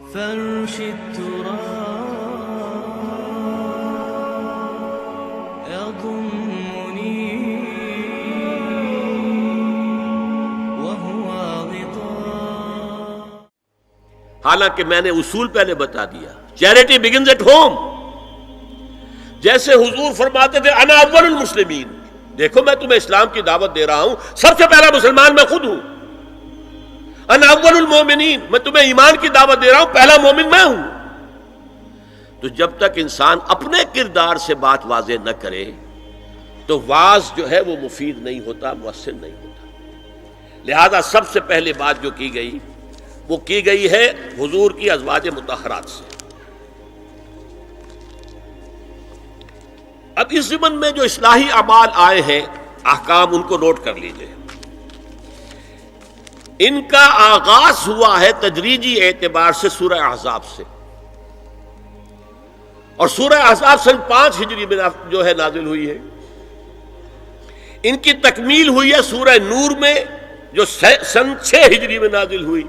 فرش التراب يضمني وهو غطاء. حالانکہ میں نے اصول پہلے بتا دیا، چیریٹی بگنز ایٹ ہوم. جیسے حضور فرماتے تھے انا اول المسلمین، دیکھو میں تمہیں اسلام کی دعوت دے رہا ہوں، سب سے پہلا مسلمان میں خود ہوں. انا اول المومنین، میں تمہیں ایمان کی دعوت دے رہا ہوں، پہلا مومن میں ہوں. تو جب تک انسان اپنے کردار سے بات واضح نہ کرے تو واز جو ہے وہ مفید نہیں ہوتا، مؤثر نہیں ہوتا. لہذا سب سے پہلے بات جو کی گئی وہ کی گئی ہے حضور کی ازواج مطہرات سے. اب اس ضمن میں جو اصلاحی اعمال آئے ہیں، احکام، ان کو نوٹ کر لیجئے. ان کا آغاز ہوا ہے تدریجی اعتبار سے سورہ احزاب سے، اور سورہ احزاب سن 5 ہجری میں جو ہے نازل ہوئی ہے. ان کی تکمیل ہوئی ہے سورہ نور میں جو سن 6 ہجری میں نازل ہوئی.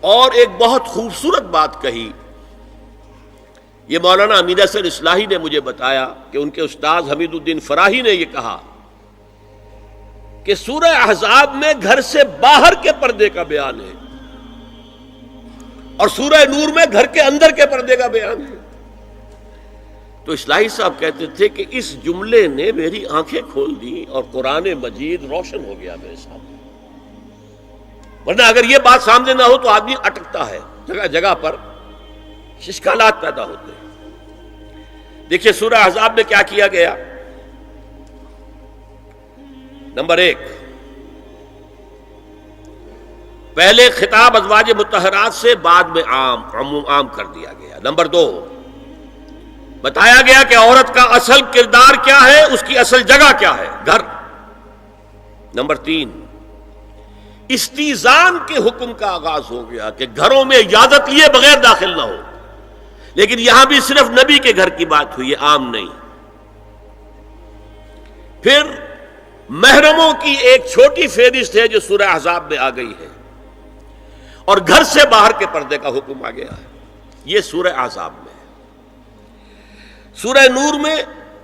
اور ایک بہت خوبصورت بات کہی، یہ مولانا امین اصغر اصلاحی نے مجھے بتایا کہ ان کے استاد حمید الدین فراہی نے یہ کہا کہ سورہ احزاب میں گھر سے باہر کے پردے کا بیان ہے اور سورہ نور میں گھر کے اندر کے پردے کا بیان ہے. تو اصلاحی صاحب کہتے تھے کہ اس جملے نے میری آنکھیں کھول دی اور قرآن مجید روشن ہو گیا میرے سامنے. ورنہ اگر یہ بات سامنے نہ ہو تو آدمی اٹکتا ہے، جگہ جگہ پر اشکالات پیدا ہوتے ہیں. دیکھیے سورہ احزاب میں کیا کیا گیا. نمبر 1، پہلے خطاب ازواج مطہرات سے، بعد میں عام کر دیا گیا. نمبر 2، بتایا گیا کہ عورت کا اصل کردار کیا ہے، اس کی اصل جگہ کیا ہے، گھر. نمبر 3، استیزان کے حکم کا آغاز ہو گیا کہ گھروں میں اجازت لیے بغیر داخل نہ ہو. لیکن یہاں بھی صرف نبی کے گھر کی بات ہوئی ہے، عام نہیں. پھر محرموں کی ایک چھوٹی فہرست ہے جو سورہ احزاب میں آ گئی ہے، اور گھر سے باہر کے پردے کا حکم آ گیا ہے. یہ سورہ احزاب میں. سورہ نور میں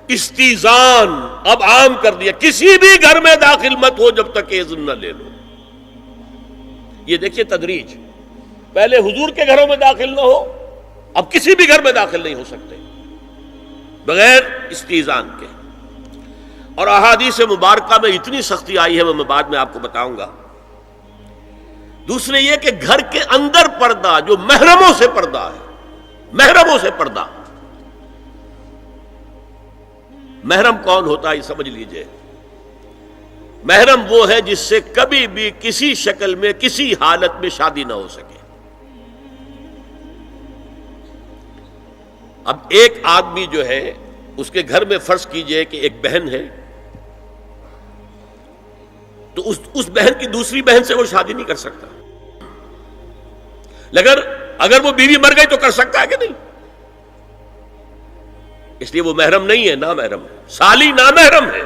استیزان اب عام کر دیا، کسی بھی گھر میں داخل مت ہو جب تک اذن نہ لے لو. یہ دیکھیے تدریج، پہلے حضور کے گھروں میں داخل نہ ہو، اب کسی بھی گھر میں داخل نہیں ہو سکتے بغیر استیزان کے. اور احادیث مبارکہ میں اتنی سختی آئی ہے، میں بعد میں آپ کو بتاؤں گا. دوسرے یہ کہ گھر کے اندر پردہ جو محرموں سے پردہ ہے، محرموں سے پردہ. محرم کون ہوتا ہے یہ سمجھ لیجئے. محرم وہ ہے جس سے کبھی بھی کسی شکل میں کسی حالت میں شادی نہ ہو سکے. اب ایک آدمی جو ہے اس کے گھر میں فرض کیجئے کہ ایک بہن ہے، تو اس بہن کی دوسری بہن سے وہ شادی نہیں کر سکتا. اگر وہ بیوی مر گئی تو کر سکتا ہے کہ نہیں؟ اس لیے وہ محرم نہیں ہے، نامحرم ہے. سالی نامحرم ہے.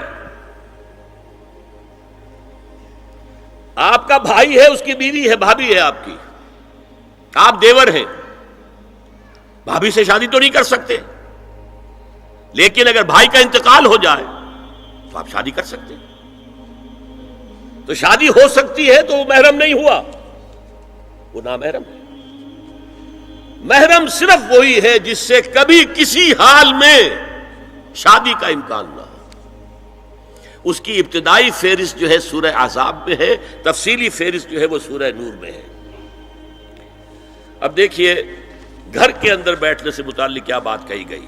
آپ کا بھائی ہے، اس کی بیوی ہے، بھابھی ہے آپ کی، آپ دیور ہیں، بھابھی سے شادی تو نہیں کر سکتے. لیکن اگر بھائی کا انتقال ہو جائے تو آپ شادی کر سکتے. تو شادی ہو سکتی ہے تو وہ محرم نہیں ہوا، وہ نامحرم ہے. محرم صرف وہی ہے جس سے کبھی کسی حال میں شادی کا امکان نہ ہو. اس کی ابتدائی فہرست جو ہے سورہ احزاب میں ہے، تفصیلی فہرست جو ہے وہ سورہ نور میں ہے. اب دیکھیے گھر کے اندر بیٹھنے سے متعلق کیا بات کہی گئی.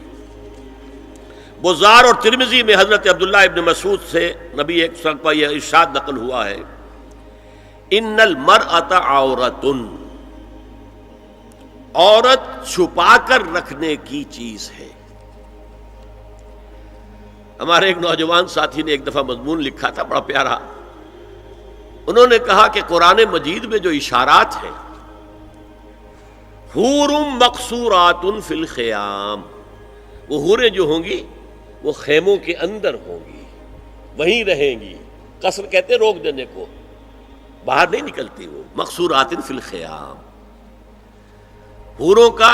بزار اور ترمذی میں حضرت عبداللہ ابن مسعود سے نبی ایک کا یہ ارشاد نقل ہوا ہے، ان المرأۃ عورۃ، عورت چھپا کر رکھنے کی چیز ہے. ہمارے ایک نوجوان ساتھی نے ایک دفعہ مضمون لکھا تھا بڑا پیارا. انہوں نے کہا کہ قرآن مجید میں جو اشارات ہیں، حور مقصورات فی الخیام، وہ حوریں جو ہوں گی وہ خیموں کے اندر ہوں گی، وہیں رہیں گی. قصر کہتے روک دینے کو. باہر نہیں نکلتی وہ. مقصورات فی الخیام، حوروں کا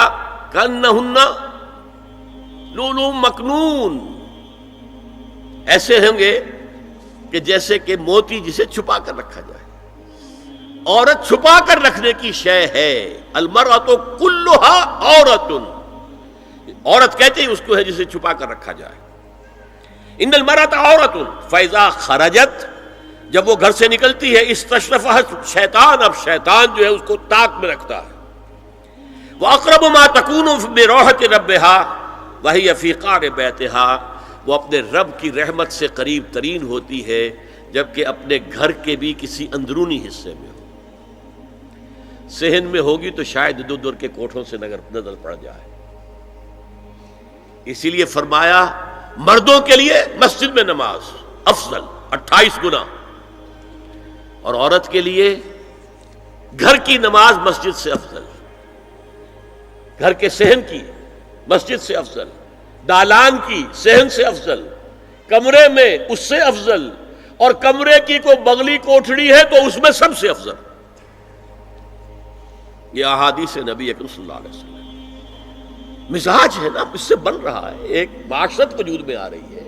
کانہن لؤلؤ مکنون، ایسے ہوں گے کہ جیسے کہ موتی جسے چھپا کر رکھا جائے. عورت چھپا کر رکھنے کی شے ہے. المرأۃ کلھا عورۃ، عورت کہتے ہیں اس کو ہے جسے چھپا کر رکھا جائے. ان المرأۃ عورۃ فاذا خرجت، جب وہ گھر سے نکلتی ہے، استشرفھا شیطان، اب شیطان جو ہے اس کو طاق میں رکھتا ہے. واقرب ما تکون برحمت ربھا وہی فی قعر بیتھا، وہ اپنے رب کی رحمت سے قریب ترین ہوتی ہے جبکہ اپنے گھر کے بھی کسی اندرونی حصے میں ہو. صحن میں ہوگی تو شاید ادھر ادھر کے کوٹھوں سے نظر پڑ جائے. اسی لیے فرمایا مردوں کے لیے مسجد میں نماز افضل 28 گنا، اور عورت کے لیے گھر کی نماز مسجد سے افضل، گھر کے صحن کی مسجد سے افضل، دالان کی صحن سے افضل، کمرے میں اس سے افضل، اور کمرے کی کوئی بغلی کوٹھڑی ہے تو اس میں سب سے افضل. یہ احادیث نبی اکرم صلی اللہ علیہ وسلم. مزاج ہے نا، اس سے بن رہا ہے، ایک معاشرت وجود میں آ رہی ہے.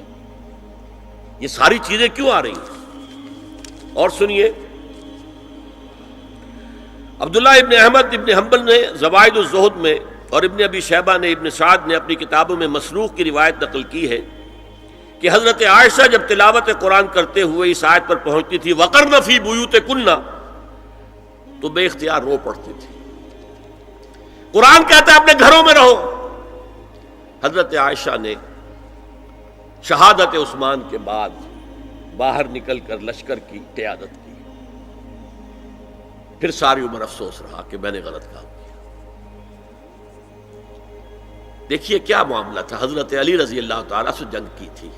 یہ ساری چیزیں کیوں آ رہی ہیں؟ اور سنیے، عبداللہ ابن احمد ابن حنبل نے زوائد الزہد میں اور ابن ابی شیبہ نے، ابن سعد نے اپنی کتابوں میں مسروق کی روایت نقل کی ہے کہ حضرت عائشہ جب تلاوت قرآن کرتے ہوئے اس آیت پر پہنچتی تھی وقرن فی بیوتکن، تو بے اختیار رو پڑتی تھی. قرآن کہتا ہے اپنے گھروں میں رہو. حضرت عائشہ نے شہادت عثمان کے بعد باہر نکل کر لشکر کی قیادت کی. پھر ساری عمر افسوس رہا کہ میں نے غلط کام کیا. دیکھیے کیا معاملہ تھا. حضرت علی رضی اللہ تعالیٰ سے جنگ کی تھی،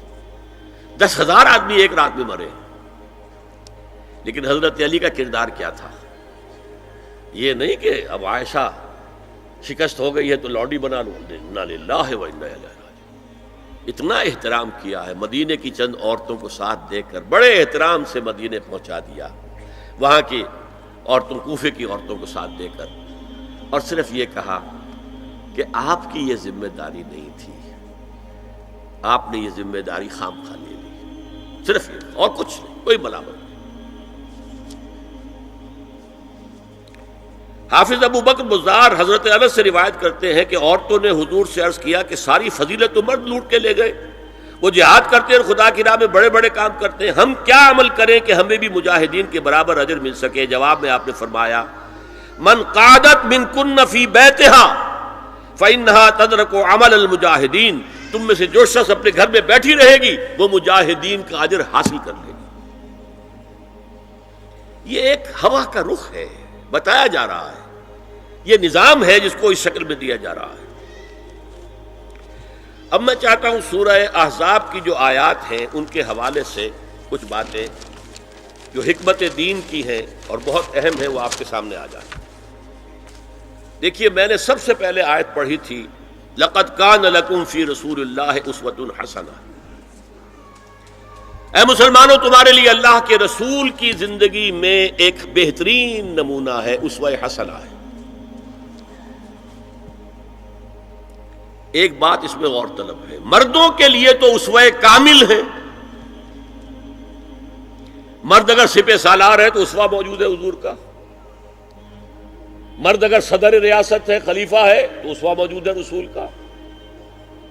10,000 آدمی ایک رات میں مرے، لیکن حضرت علی کا کردار کیا تھا؟ یہ نہیں کہ اب عائشہ شکست ہو گئی ہے تو لوڈی بنا لو. انا للہ و انا الیہ راجعون. اتنا احترام کیا ہے، مدینے کی چند عورتوں کو ساتھ دے کر بڑے احترام سے مدینے پہنچا دیا، وہاں کی عورتوں، کوفے کی عورتوں کو ساتھ دے کر، اور صرف یہ کہا کہ آپ کی یہ ذمہ داری نہیں تھی، آپ نے یہ ذمہ داری خام خواہ لے لی. صرف یہ، اور کچھ نہیں، کوئی ملامت نہیں. حافظ ابو بکر بزار حضرت انس سے روایت کرتے ہیں کہ عورتوں نے حضور سے عرض کیا کہ ساری فضیلت تو مرد لوٹ کے لے گئے، وہ جہاد کرتے ہیں، خدا کی راہ میں بڑے بڑے کام کرتے ہیں، ہم کیا عمل کریں کہ ہمیں بھی مجاہدین کے برابر اجر مل سکے؟ جواب میں آپ نے فرمایا من قعدت منکن فی بیتہا فإنہا تدرک عمل المجاہدین، تم میں سے جو شخص اپنے گھر میں بیٹھی رہے گی وہ مجاہدین کا اجر حاصل کر لے گی. یہ ایک ہوا کا رخ ہے، بتایا جا رہا ہے، یہ نظام ہے جس کو اس شکل میں دیا جا رہا ہے. اب میں چاہتا ہوں سورہ احزاب کی جو آیات ہیں ان کے حوالے سے کچھ باتیں جو حکمت دین کی ہیں اور بہت اہم ہیں وہ آپ کے سامنے آ جائیں. دیکھیے میں نے سب سے پہلے آیت پڑھی تھی لَقَدْ كَانَ لَكُمْ فِي رَسُولِ اللَّهِ أُسْوَةٌ حَسَنَةٌ. اے مسلمانوں، تمہارے لیے اللہ کے رسول کی زندگی میں ایک بہترین نمونہ ہے، اسوہ حسنہ ہے. ایک بات اس میں غور طلب ہے، مردوں کے لیے تو اسوہ کامل ہے. مرد اگر سپہ سالار ہے تو اسوہ موجود ہے حضور کا، مرد اگر صدر ریاست ہے، خلیفہ ہے تو اسوہ موجود ہے رسول کا،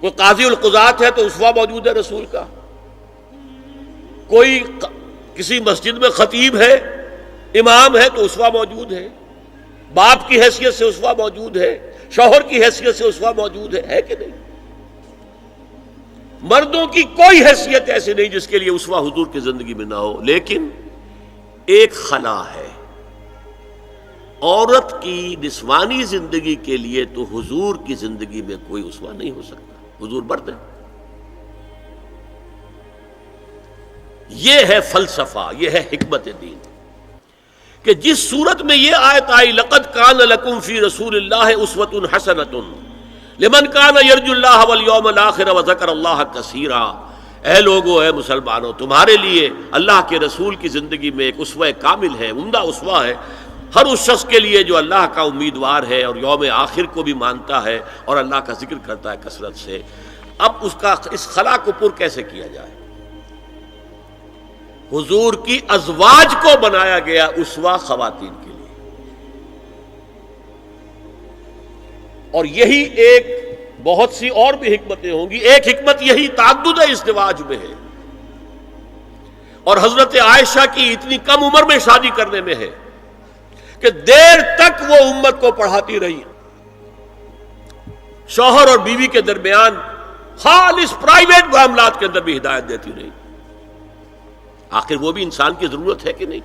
کوئی قاضی القضات ہے تو اسوہ موجود ہے رسول کا، کوئی کسی مسجد میں خطیب ہے، امام ہے تو اسوہ موجود ہے، باپ کی حیثیت سے اسوہ موجود ہے، شوہر کی حیثیت سے اسوہ موجود ہے کہ نہیں؟ مردوں کی کوئی حیثیت ایسی نہیں جس کے لیے اسوہ حضور کی زندگی میں نہ ہو. لیکن ایک خلا ہے، عورت کی نسوانی زندگی کے لیے تو حضور کی زندگی میں کوئی اسوہ نہیں ہو سکتا. حضور مرد ہے. یہ ہے فلسفہ، یہ ہے حکمت دین کہ جس صورت میں یہ آیت آئی لَقَدْ كَانَ لَكُمْ فِي رَسُولِ اللَّهِ أُسْوَةٌ حَسَنَةٌ لِمَنْ كَانَ يَرْجُو اللَّهَ وَالْيَوْمَ الْآخِرَ وَذَكَرَ اللَّهَ كَثِيرًا، اے لوگو، اے مسلمانوں، تمہارے لیے اللہ کے رسول کی زندگی میں ایک اسوہ کامل ہے، عمدہ اسوہ ہے ہر اس شخص کے لیے جو اللہ کا امیدوار ہے اور یوم آخر کو بھی مانتا ہے اور اللہ کا ذکر کرتا ہے کثرت سے۔ اب اس خلا کو پر کیسے کیا جائے؟ حضور کی ازواج کو بنایا گیا اسوہ خواتین کے لیے، اور یہی ایک بہت سی اور بھی حکمتیں ہوں گی۔ ایک حکمت یہی تعدد ازدواج میں ہے، اور حضرت عائشہ کی اتنی کم عمر میں شادی کرنے میں ہے کہ دیر تک وہ امت کو پڑھاتی رہی، شوہر اور بیوی کے درمیان خالص پرائیویٹ معاملات کے اندر بھی ہدایت دیتی رہی۔ آخر وہ بھی انسان کی ضرورت ہے کہ نہیں؟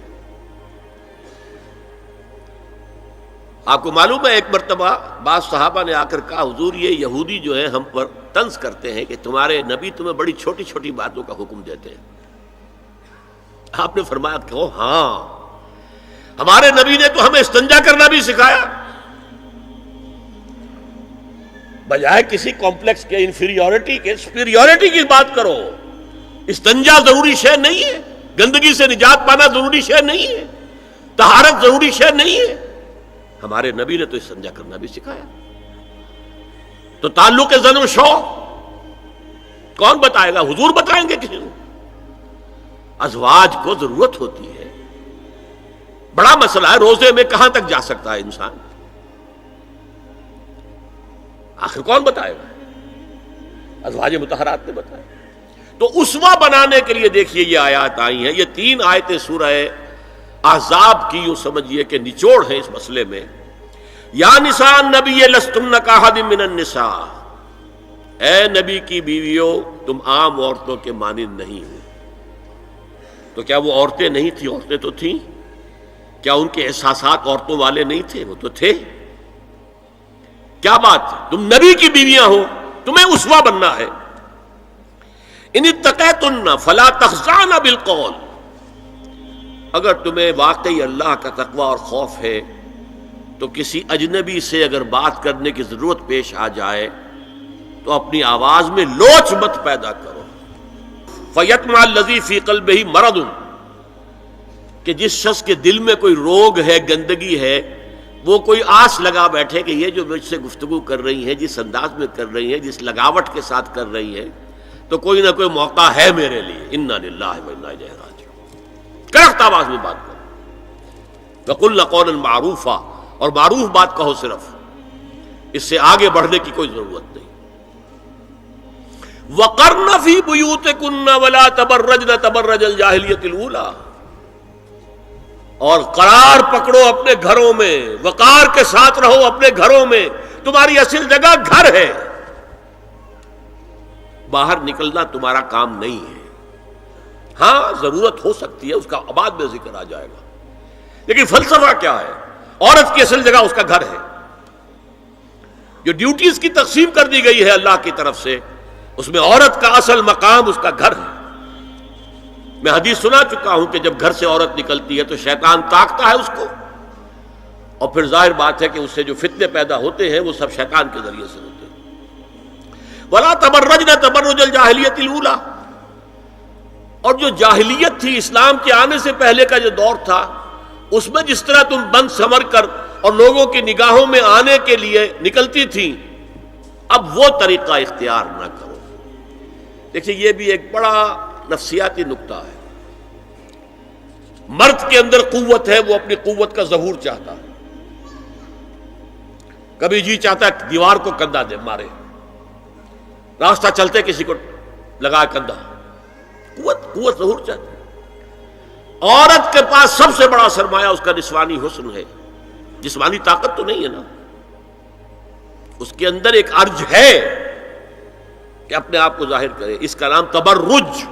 آپ کو معلوم ہے ایک مرتبہ بعض صحابہ نے آ کر کہا، حضور یہ یہودی جو ہیں ہم پر طنز کرتے ہیں کہ تمہارے نبی تمہیں بڑی چھوٹی چھوٹی باتوں کا حکم دیتے ہیں۔ آپ نے فرمایا کہ ہاں، ہمارے نبی نے تو ہمیں استنجا کرنا بھی سکھایا، بجائے کسی کمپلیکس کے انفیریورٹی کے سپیریورٹی کی بات کرو۔ استنجا ضروری شے نہیں ہے، گندگی سے نجات پانا ضروری شے نہیں ہے، طہارت ضروری شے نہیں ہے، ہمارے نبی نے تو استنجا کرنا بھی سکھایا۔ تو تعلق زن و شو کون بتائے گا؟ حضور بتائیں گے کسی کو؟ ازواج کو ضرورت ہوتی ہے، بڑا مسئلہ ہے، روزے میں کہاں تک جا سکتا ہے انسان؟ آخر کون بتائے گا؟ ازواج مطہرات نے بتایا۔ تو اسوہ بنانے کے لیے دیکھیے یہ آیات آئی ہیں، یہ 3 آیتیں سورہ احزاب کی یوں سمجھیے کہ نچوڑ ہے اس مسئلے میں۔ یا نساء النبی لستن کاحد من النساء، اے نبی کی بیویوں تم عام عورتوں کے مانند نہیں ہو۔ تو کیا وہ عورتیں نہیں تھیں؟ عورتیں تو تھیں۔ کیا ان کے احساسات عورتوں والے نہیں تھے؟ وہ تو تھے۔ کیا بات ہے؟ تم نبی کی بیویاں ہو، تمہیں اسوہ بننا ہے۔ ان اتقیتن فلا تخضعن بالقول، اگر تمہیں واقعی اللہ کا تقوی اور خوف ہے تو کسی اجنبی سے اگر بات کرنے کی ضرورت پیش آ جائے تو اپنی آواز میں لوچ مت پیدا کرو۔ فیطمع الذی فی قلبہ مرض، کہ جس شخص کے دل میں کوئی روگ ہے، گندگی ہے، وہ کوئی آس لگا بیٹھے کہ یہ جو مجھ سے گفتگو کر رہی ہیں، جس انداز میں کر رہی ہیں، جس لگاوٹ کے ساتھ کر رہی ہیں، تو کوئی نہ کوئی موقع ہے میرے لیے۔ انا للہ و انا الیہ راجعون، کرخت آواز میں بات کرو۔ وقلن قولا معروفا، اور معروف بات کہو، صرف اس سے آگے بڑھنے کی کوئی ضرورت نہیں۔ وقرن فی بیوتکن ولا تبرجن تبرج الجاہلیۃ الاولی، اور قرار پکڑو اپنے گھروں میں، وقار کے ساتھ رہو اپنے گھروں میں، تمہاری اصل جگہ گھر ہے، باہر نکلنا تمہارا کام نہیں ہے۔ ہاں ضرورت ہو سکتی ہے، اس کا بعد میں ذکر آ جائے گا، لیکن فلسفہ کیا ہے؟ عورت کی اصل جگہ اس کا گھر ہے۔ جو ڈیوٹیز کی تقسیم کر دی گئی ہے اللہ کی طرف سے، اس میں عورت کا اصل مقام اس کا گھر ہے۔ میں حدیث سنا چکا ہوں کہ جب گھر سے عورت نکلتی ہے تو شیطان تاکتا ہے اس کو، اور پھر ظاہر بات ہے کہ اس سے جو فتنے پیدا ہوتے ہیں وہ سب شیطان کے ذریعے سے ہوتے ہیں۔ وَلَا تَبَرَّجْنَ تَبَرُّجَ الْجَاهِلِيَّةِ الْأُولَىٰ، اور جو جاہلیت تھی، اسلام کے آنے سے پہلے کا جو دور تھا، اس میں جس طرح تم بند سمر کر اور لوگوں کی نگاہوں میں آنے کے لیے نکلتی تھی، اب وہ طریقہ اختیار نہ کرو۔ دیکھیے یہ بھی ایک بڑا نفسیاتی نکتہ ہے۔ مرد کے اندر قوت ہے، وہ اپنی قوت کا ظہور چاہتا ہے، کبھی جی چاہتا ہے دیوار کو کندھا دے مارے، راستہ چلتے کسی کو لگا کندھا، قوت ظہور چاہتا ہے۔ عورت کے پاس سب سے بڑا سرمایہ اس کا نسوانی حسن ہے، جسمانی طاقت تو نہیں ہے نا، اس کے اندر ایک ارج ہے کہ اپنے آپ کو ظاہر کرے۔ اس کا نام تبرج،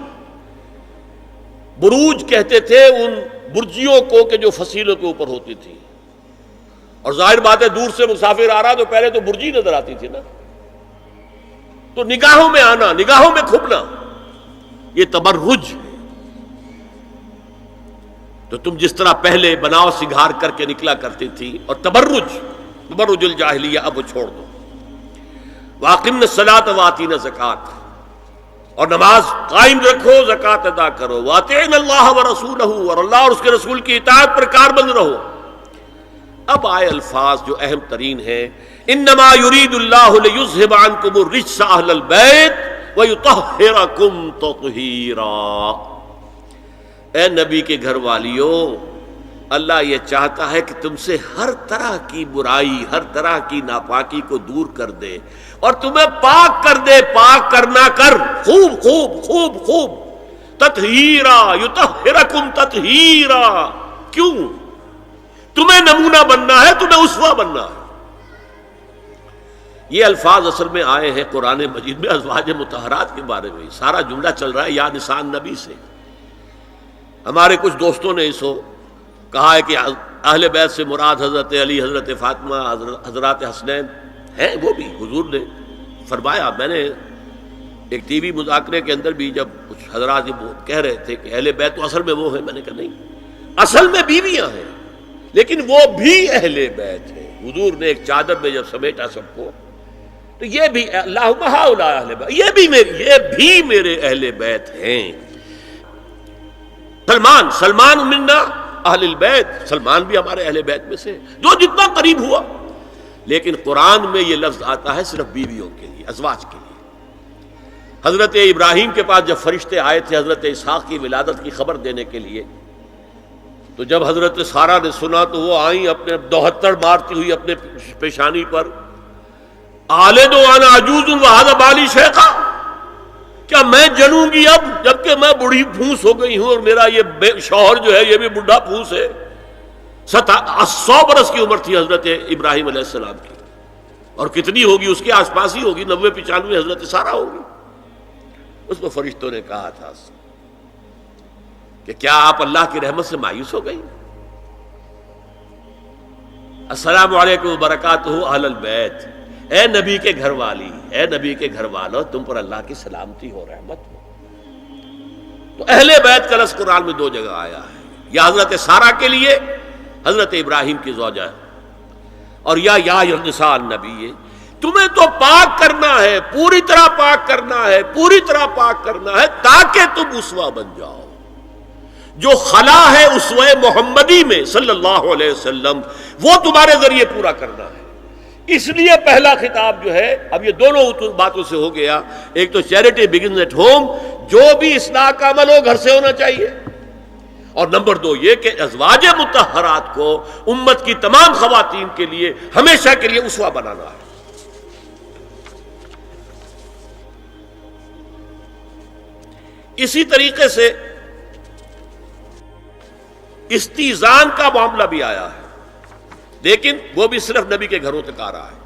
بروج کہتے تھے ان برجیوں کو کہ جو فصیلوں کے اوپر ہوتی تھی، اور ظاہر بات ہے دور سے مسافر آ رہا تو پہلے تو برجی نظر آتی تھی نا، تو نگاہوں میں آنا، نگاہوں میں کھپنا، یہ تبرج ہے۔ تو تم جس طرح پہلے بناؤ سنگھار کر کے نکلا کرتی تھی، اور تبرج الجاہلیہ اب وہ چھوڑ دو۔ وَأَقِمْنَ الصَّلَاةَ وَآتِينَ الزَّكَاةَ، اور نماز قائم رکھو، زکوٰۃ ادا کرو، وَأَطِیعْنَا اللَّهَ وَرَسُولَهُ، اور اللہ اور اس کے رسول کی اطاعت پر کاربند رہو۔ اب آئے الفاظ جو اہم ترین ہیں، انما یرید اللہ لیذھب عنکم الرجس اہل البیت ویطہرکم تطہیرا۔ اے نبی کے گھر والیو، اللہ یہ چاہتا ہے کہ تم سے ہر طرح کی برائی، ہر طرح کی ناپاکی کو دور کر دے اور تمہیں پاک کر دے۔ پاک کرنا کر، خوب خوب خوب خوب، تطہیرا، یطہرکم تطہیرا۔ کیوں؟ تمہیں نمونہ بننا ہے، تمہیں اسوہ بننا ہے۔ یہ الفاظ اصل میں آئے ہیں قرآن مجید میں ازواج مطہرات کے بارے میں۔ سارا جملہ چل رہا ہے یا نساء نبی سے۔ ہمارے کچھ دوستوں نے اس کو کہا ہے کہ اہل بیت سے مراد حضرت علی، حضرت فاطمہ، حضرات حسنین ہیں۔ وہ بھی حضور نے فرمایا، میں نے ایک ٹی وی مذاکرے کے اندر بھی جب کچھ حضرات یہ کہہ رہے تھے کہ اہل بیت تو اصل میں وہ ہیں، میں نے کہا نہیں، اصل میں بیویاں ہیں لیکن وہ بھی اہل بیت ہیں۔ حضور نے ایک چادر میں جب سمیٹا سب کو، تو یہ بھی اللہم ہؤلاء اہل بیت، یہ بھی میرے اہل بیت ہیں۔ سلمان منا اہل البیت، سلمان بھی ہمارے اہل بیت میں سے، جو جتنا قریب ہوا۔ لیکن قرآن میں یہ لفظ آتا ہے صرف بیویوں کے لیے، ازواج کے لیے۔ حضرت ابراہیم کے پاس جب فرشتے آئے تھے حضرت اسحاق کی ولادت کی خبر دینے کے لیے، تو جب حضرت سارہ نے سنا تو وہ آئیں اپنے دوہتر مارتی ہوئی اپنے پیشانی پر، آلد وانا عجوز وہذا بالی شیخا، کیا میں جنوں گی اب جبکہ میں بوڑھی پھونس ہو گئی ہوں اور میرا یہ شوہر جو ہے یہ بھی بڈھا پھونس ہے۔ 100 برس کی عمر تھی حضرت ابراہیم علیہ السلام کی، اور کتنی ہوگی اس کے آس پاس ہی ہوگی، 90-95 حضرت سارہ ہوگی۔ اس کو فرشتوں نے کہا تھا کہ کیا آپ اللہ کی رحمت سے مایوس ہو گئی؟ السلام علیکم وبرکاتہ اہل البیت، اے نبی کے گھر والی، اے نبی کے گھر والو، تم پر اللہ کی سلامتی ہو، رحمت ہو۔ تو اہل بیت کا لفظ قرآن میں 2 جگہ آیا ہے، یا حضرت سارہ کے لیے حضرت ابراہیم کی زوجہ، اور یا نساء النبی، تمہیں تو پاک کرنا ہے، پوری طرح پاک کرنا ہے، پوری طرح پاک کرنا ہے تاکہ تم اسوہ بن جاؤ۔ جو خلا ہے اسوہ محمدی میں صلی اللہ علیہ وسلم، وہ تمہارے ذریعے پورا کرنا ہے۔ اس لیے پہلا خطاب جو ہے، اب یہ دونوں باتوں سے ہو گیا، ایک تو چیریٹی بگنز ایٹ ہوم، جو بھی اصلاح کا عمل ہو گھر سے ہونا چاہیے، اور نمبر 2 یہ کہ ازواج مطہرات کو امت کی تمام خواتین کے لیے ہمیشہ کے لیے اسوہ بنانا ہے۔ اسی طریقے سے استیزان کا معاملہ بھی آیا ہے، لیکن وہ بھی صرف نبی کے گھروں تک آ رہا ہے۔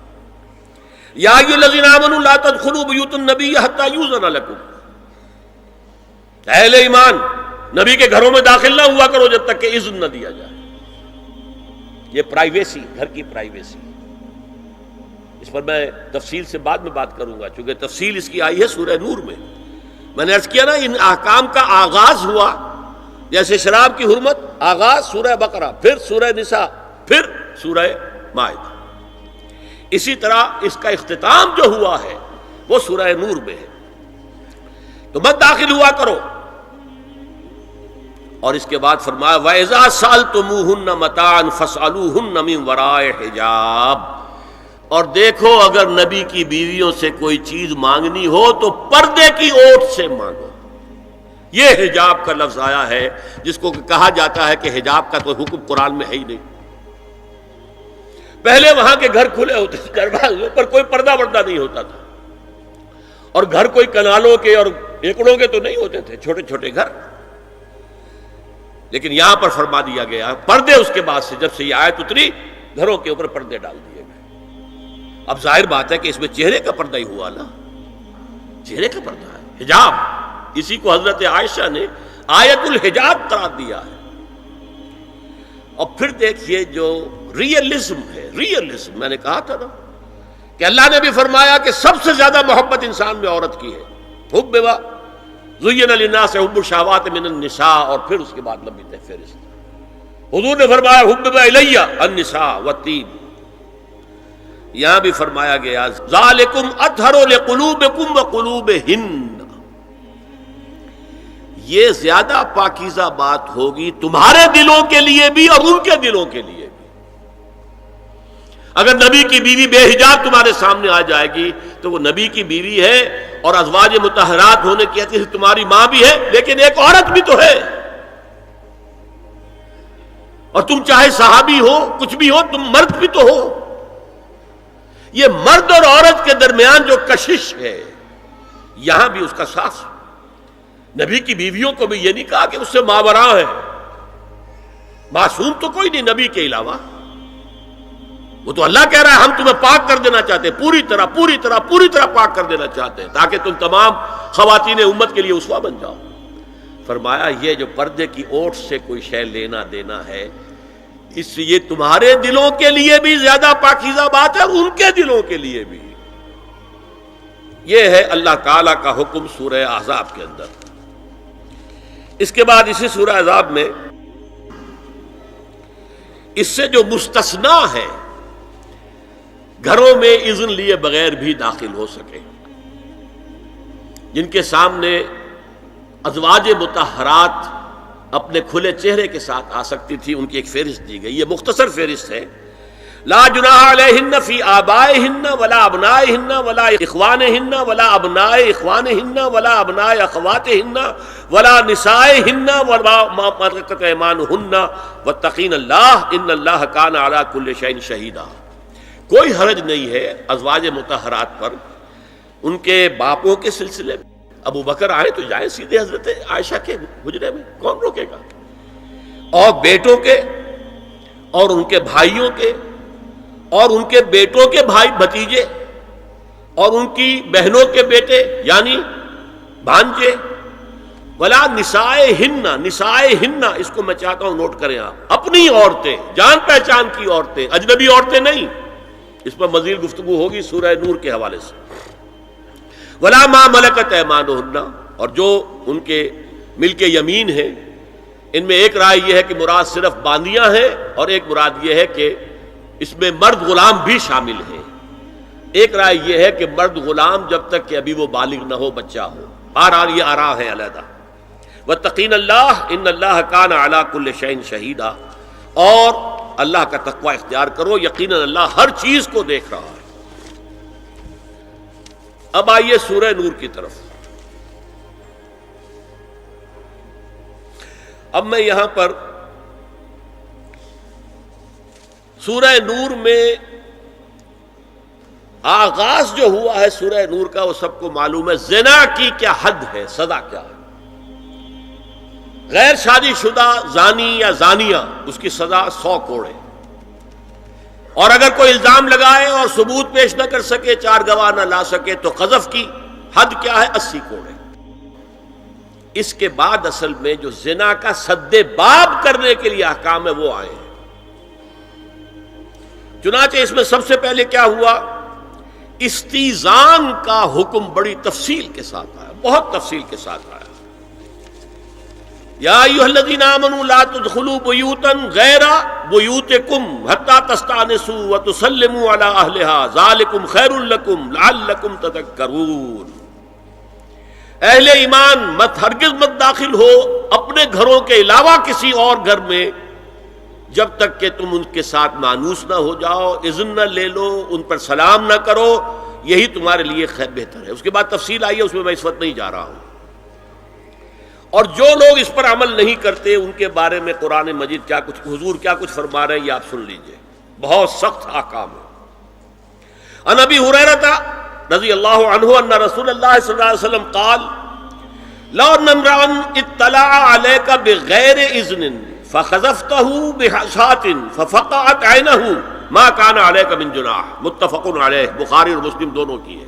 یا ایھا الذین آمنوا لا تدخلوا بیوت النبی حتی یؤذن لکم، اہل ایمان نبی کے گھروں میں داخل نہ ہوا کرو جب تک کہ اذن نہ دیا جائے۔ یہ پرائیویسی، گھر کی پرائیویسی، اس پر میں تفصیل سے بعد میں بات کروں گا، چونکہ تفصیل اس کی آئی ہے سورہ نور میں۔ میں نے عرض کیا نا، ان احکام کا آغاز ہوا، جیسے شراب کی حرمت، آغاز سورہ بقرہ، پھر سورہ نساء، پھر سورہ مائدہ۔ اسی طرح اس کا اختتام جو ہوا ہے وہ سورہ نور میں ہے۔ تو مت داخل ہوا کرو، اور اس کے بعد فرمایا وَإِذَا سَأَلْتُمُوهُنَّ مَتَاعًا فَاسْأَلُوهُنَّ مِنْ وَرَاءِ حِجَابٍ، اور دیکھو اگر نبی کی بیویوں سے کوئی چیز مانگنی ہو تو پردے کی اوٹ سے مانگو۔ یہ حجاب کا لفظ آیا ہے، جس کو کہا جاتا ہے کہ حجاب کا تو حکم قرآن میں ہے ہی نہیں۔ پہلے وہاں کے گھر کھلے ہوتے تھے، دروازوں پر کوئی پردہ وردہ نہیں ہوتا تھا، اور گھر کوئی کنالوں کے اور ایکڑوں کے تو نہیں ہوتے تھے، چھوٹے چھوٹے گھر۔ لیکن یہاں پر فرما دیا گیا پردے، اس کے بعد سے جب سے یہ آیت اتری گھروں کے اوپر پردے ڈال دیے گئے۔ اب ظاہر بات ہے کہ اس میں چہرے کا پردہ ہی ہوا نا، چہرے کا پردہ ہے حجاب، اسی کو حضرت عائشہ نے آیت الحجاب قرار دیا ہے۔ اور پھر دیکھیے جو ریئلزم ہے، ریئلزم میں نے کہا تھا نا کہ اللہ نے بھی فرمایا کہ سب سے زیادہ محبت انسان میں عورت کی ہے، حب زین للناس حب الشہوات من النساء، اور پھر اس کے بعد لمبی فہرست۔ حضور نے فرمایا حبب الی النساء والطیب، یہاں بھی فرمایا گیا ذالکم اطہر لقلوبکم وقلوبہن، یہ زیادہ پاکیزہ بات ہوگی تمہارے دلوں کے لیے بھی اور ان کے دلوں کے لیے بھی۔ اگر نبی کی بیوی بے حجاب تمہارے سامنے آ جائے گی تو وہ نبی کی بیوی ہے اور ازواج مطہرات ہونے کی حیثیت سے تمہاری ماں بھی ہے، لیکن ایک عورت بھی تو ہے، اور تم چاہے صحابی ہو کچھ بھی ہو، تم مرد بھی تو ہو۔ یہ مرد اور عورت کے درمیان جو کشش ہے یہاں بھی اس کا ساس۔ نبی کی بیویوں کو بھی یہ نہیں کہا کہ اس سے ماوراء ہے، معصوم تو کوئی نہیں نبی کے علاوہ، وہ تو اللہ کہہ رہا ہے ہم تمہیں پاک کر دینا چاہتے ہیں، پوری طرح پاک کر دینا چاہتے ہیں تاکہ تم تمام خواتین امت کے لیے اسوہ بن جاؤ۔ فرمایا یہ جو پردے کی اوٹ سے کوئی شے لینا دینا ہے، اس سے یہ تمہارے دلوں کے لیے بھی زیادہ پاکیزہ بات ہے اور ان کے دلوں کے لیے بھی۔ یہ ہے اللہ تعالی کا حکم سورہ احزاب کے اندر۔ اس کے بعد اسی سورہ احزاب میں اس سے جو مستثنا ہے، گھروں میں اذن لیے بغیر بھی داخل ہو سکے، جن کے سامنے ازواج مطہرات اپنے کھلے چہرے کے ساتھ آ سکتی تھی، ان کی ایک فہرست دی گئی۔ یہ مختصر فہرست ہے۔ لا جناح علیہن فی آبائہن ولا ابنائہن ولا اخوانہن ولا ابناء اخوانہن ولا ابناء اخواتہن ولا نسائہن ولا ما ملکت ایمانہن واتقین اللہ ان اللہ کان علی کل شیء شہیدا۔ کوئی حرج نہیں ہے ازواج مطہرات پر ان کے باپوں کے سلسلے میں۔ ابو بکر آئے تو جائیں سیدھے حضرت عائشہ کے حجرے میں، کون روکے گا؟ اور بیٹوں کے اور ان کے بھائیوں کے اور ان کے بیٹوں کے بھائی بھتیجے اور ان کی بہنوں کے بیٹے یعنی بھانجے، ولا نسائہن، نسائہن اس کو میں چاہتا ہوں نوٹ کریں آپ، اپنی عورتیں، جان پہچان کی عورتیں، اجنبی عورتیں نہیں۔ اس پر مزید گفتگو ہوگی سورہ نور کے حوالے سے۔ ولا ما ملکت ایمانہن، اور جو ان کے ملک یمین ہیں، ان میں ایک رائے یہ ہے کہ مراد صرف باندیاں ہیں اور ایک مراد یہ ہے کہ اس میں مرد غلام بھی شامل ہیں۔ ایک رائے یہ ہے کہ مرد غلام جب تک کہ ابھی وہ بالغ نہ ہو، بچہ ہو۔ بہرحال یہ آراء ہے علیحدہ۔ واتقین اللہ ان اللہ کان علی کل شیء شہیدا، اور اللہ کا تقوی اختیار کرو، یقیناً اللہ ہر چیز کو دیکھ رہا ہے۔ اب آئیے سورہ نور کی طرف۔ اب میں یہاں پر سورہ نور میں آغاز جو ہوا ہے سورہ نور کا، وہ سب کو معلوم ہے۔ زنا کی کیا حد ہے، سزا کیا ہے؟ غیر شادی شدہ زانی یا زانیہ، اس کی سزا 100 کوڑے، اور اگر کوئی الزام لگائے اور ثبوت پیش نہ کر سکے، 4 گواہ نہ لا سکے، تو قذف کی حد کیا ہے؟ 80 کوڑے۔ اس کے بعد اصل میں جو زنا کا سد باب کرنے کے لیے احکام ہے وہ آئے ہیں۔ چنانچہ اس میں سب سے پہلے کیا ہوا؟ استیزان کا حکم بڑی تفصیل کے ساتھ آیا، بہت تفصیل کے ساتھ آیا۔ یا ایھا الذین آمنوا لا تدخلوا بیوتا غیر بیوتکم حتی تستأنسوا وتسلموا علی اہلها ذالکم خیر لکم لعلکم تذکرون۔ اہل ایمان ہرگز مت داخل ہو اپنے گھروں کے علاوہ کسی اور گھر میں جب تک کہ تم ان کے ساتھ مانوس نہ ہو جاؤ، اذن نہ لے لو، ان پر سلام نہ کرو، یہی تمہارے لیے خیر بہتر ہے۔ اس کے بعد تفصیل آئی ہے، اس میں میں اس وقت نہیں جا رہا ہوں۔ اور جو لوگ اس پر عمل نہیں کرتے ان کے بارے میں قرآن مجید کیا کچھ، حضور کیا کچھ فرما رہے ہیں یہ آپ سن لیجئے، بہت سخت احکام ہے۔ عن ابی ہریرہ رضی اللہ عنہ ان رسول اللہ صلی اللہ علیہ وسلم قال لو ان امرأ اطلع علیک بغیر اذن فخذفته بحشاة ففقعت عینہ ما کان علیک من جناح، متفق علیہ، بخاری اور مسلم دونوں کی ہے۔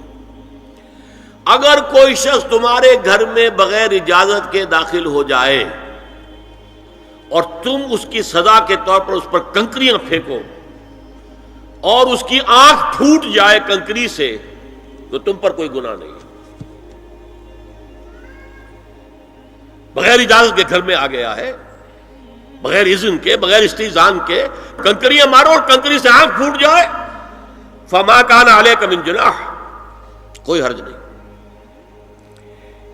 اگر کوئی شخص تمہارے گھر میں بغیر اجازت کے داخل ہو جائے اور تم اس کی سزا کے طور پر اس پر کنکریاں پھینکو اور اس کی آنکھ پھوٹ جائے کنکری سے، تو تم پر کوئی گناہ نہیں۔ بغیر اجازت کے گھر میں آ گیا ہے، بغیر اذن کے، بغیر استئذان کے کنکریاں مارو اور کنکری سے آنکھ پھوٹ جائے، فما کان علیک من جناح، کوئی حرج نہیں۔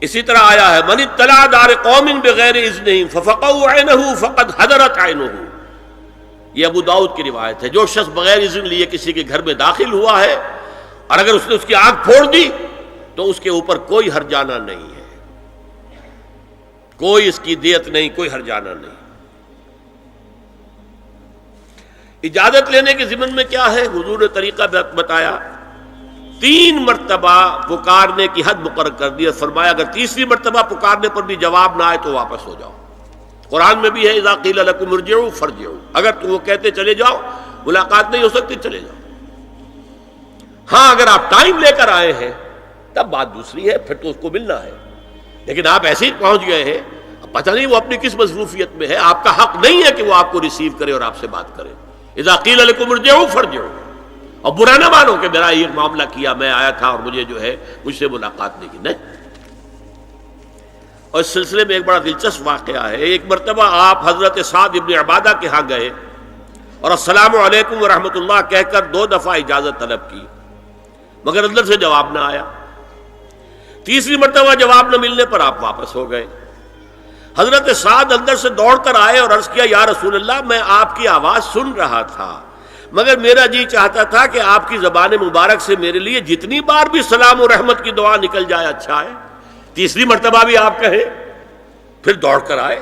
اسی طرح آیا ہے من اطلع دار قوم بغیر اذنہم ففقعوا عینہ فقد حضرت عینہ، یہ ابو داؤد کی روایت ہے۔ جو شخص بغیر اذن لیے کسی کے گھر میں داخل ہوا ہے اور اگر اس نے اس کی آنکھ پھوڑ دی تو اس کے اوپر کوئی ہرجانہ نہیں ہے، کوئی اس کی دیت نہیں، کوئی ہرجانہ نہیں۔ اجازت لینے کے ضمن میں کیا ہے؟ حضور نے طریقہ بتایا، 3 مرتبہ پکارنے کی حد مقرر کر دی، فرمایا اگر تیسری مرتبہ پکارنے پر بھی جواب نہ آئے تو واپس ہو جاؤ۔ قرآن میں بھی ہے اذا قیل لکم ارجعوا فارجعوا، اگر تو وہ کہتے چلے جاؤ، ملاقات نہیں ہو سکتی، چلے جاؤ۔ ہاں اگر آپ ٹائم لے کر آئے ہیں تب بات دوسری ہے، پھر تو اس کو ملنا ہے، لیکن آپ ایسے ہی پہنچ گئے ہیں، پتہ نہیں وہ اپنی کس مصروفیت میں ہے، آپ کا حق نہیں ہے کہ وہ آپ کو ریسیو کرے اور آپ سے بات کرے۔ اذا قیل لکم ارجعوا فارجعوا، اور برا نہ مانو کہ میرا یہ معاملہ کیا، میں آیا تھا اور مجھے جو ہے مجھ سے ملاقات نہیں کی، نہیں۔ اور اس سلسلے میں ایک بڑا دلچسپ واقعہ ہے۔ ایک مرتبہ آپ حضرت سعد ابن عبادہ کے ہاں گئے اور السلام علیکم ورحمۃ اللہ کہہ کر 2 دفعہ اجازت طلب کی، مگر اندر سے جواب نہ آیا۔ تیسری مرتبہ جواب نہ ملنے پر آپ واپس ہو گئے۔ حضرت سعد اندر سے دوڑ کر آئے اور عرض کیا یا رسول اللہ، میں آپ کی آواز سن رہا تھا مگر میرا جی چاہتا تھا کہ آپ کی زبان مبارک سے میرے لیے جتنی بار بھی سلام و رحمت کی دعا نکل جائے اچھا ہے، تیسری مرتبہ بھی آپ کہیں۔ پھر دوڑ کر آئے